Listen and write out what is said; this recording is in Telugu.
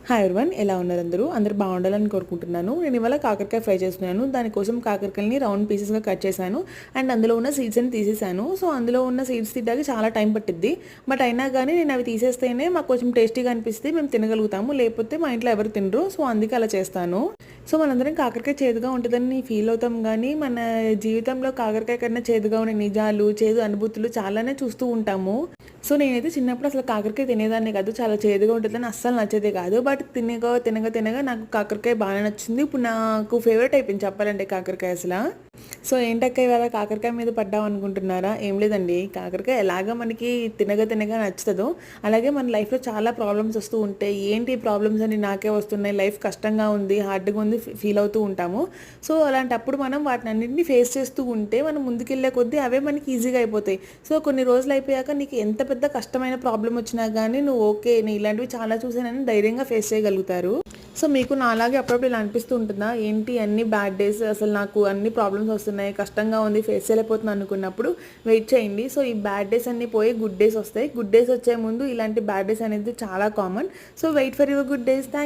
హాయ్ ఎవరివన్, ఎలా ఉన్నారు అందరూ? అందరూ బాగుండాలని కోరుకుంటున్నాను. నేను ఇవాళ కాకరకాయ ఫ్రై చేస్తున్నాను. దానికోసం కాకరకాయని రౌండ్ పీసెస్గా కట్ చేశాను అండ్ అందులో ఉన్న సీడ్స్ అని తీసేసాను. సో అందులో ఉన్న సీడ్స్ తింటానికి చాలా టైం పట్టిద్ది. బట్ అయినా కానీ నేను అవి తీసేస్తేనే మాకు కొంచెం టేస్టీగా అనిపిస్తే మేము తినగలుగుతాము, లేకపోతే మా ఇంట్లో ఎవరు తినరు. సో అందుకే అలా చేస్తాను. సో మనందరం కాకరకాయ చేదుగా ఉంటుందని ఫీల్ అవుతాం, కానీ మన జీవితంలో కాకరకాయ కన్నా చేదుగా ఉండే నిజాలు, చేదు అనుభూతులు చాలానే చూస్తూ ఉంటాము. సో నేనైతే చిన్నప్పుడు అసలు కాకరకాయ తినేదాన్ని కాదు, చాలా చేదుగా ఉంటుందని అస్సలు నచ్చేదే కాదు. బట్ తినగా తినగా తినగా నాకు కాకరకాయ బాగా నచ్చింది. ఇప్పుడు నాకు ఫేవరెట్ అయిపోయింది చెప్పాలంటే కాకరకాయ అసలు. సో ఏంటక్క ఇవాళ కాకరకాయ మీద పడ్డాం అనుకుంటున్నారా? ఏం లేదండి, కాకరకాయ ఎలాగ మనకి తినగా తినగా నచ్చుతుందో అలాగే మన లైఫ్లో చాలా ప్రాబ్లమ్స్ వస్తూ ఉంటాయి. ఏంటి ప్రాబ్లమ్స్ అని నాకే వస్తున్నాయి, లైఫ్ కష్టంగా ఉంది, హార్డ్గా ఉంది ఫీల్ అవుతూ ఉంటాము. సో అలాంటప్పుడు మనం వాటిని అన్నింటినీ ఫేస్ చేస్తూ ఉంటే మనం ముందుకెళ్ళే కొద్దీ అవే మనకి ఈజీగా అయిపోతాయి. సో కొన్ని రోజులు అయిపోయాక నీకు ఎంత పెద్ద కష్టమైన ప్రాబ్లం వచ్చినా కానీ నువ్వు ఓకే, నేను ఇలాంటివి చాలా చూసానని ధైర్యంగా ఫేస్ చేయగలుగుతారు. సో మీకు నాలాగే అప్పుడప్పుడు ఇలా అనిపిస్తూ ఉంటుందా? ఏంటి అన్ని బ్యాడ్ డేస్, అసలు నాకు అన్ని ప్రాబ్లమ్స్ వస్తున్నాయి, కష్టంగా ఉంది, ఫేస్ చేయలేకపోతున్నాను అనుకున్నప్పుడు వెయిట్ చేయండి. సో ఈ బ్యాడ్ డేస్ అన్ని పోయి గుడ్ డేస్ వస్తాయి. గుడ్ డేస్ వచ్చే ముందు ఇలాంటి బ్యాడ్ డేస్ అనేది చాలా common. So wait for your good days.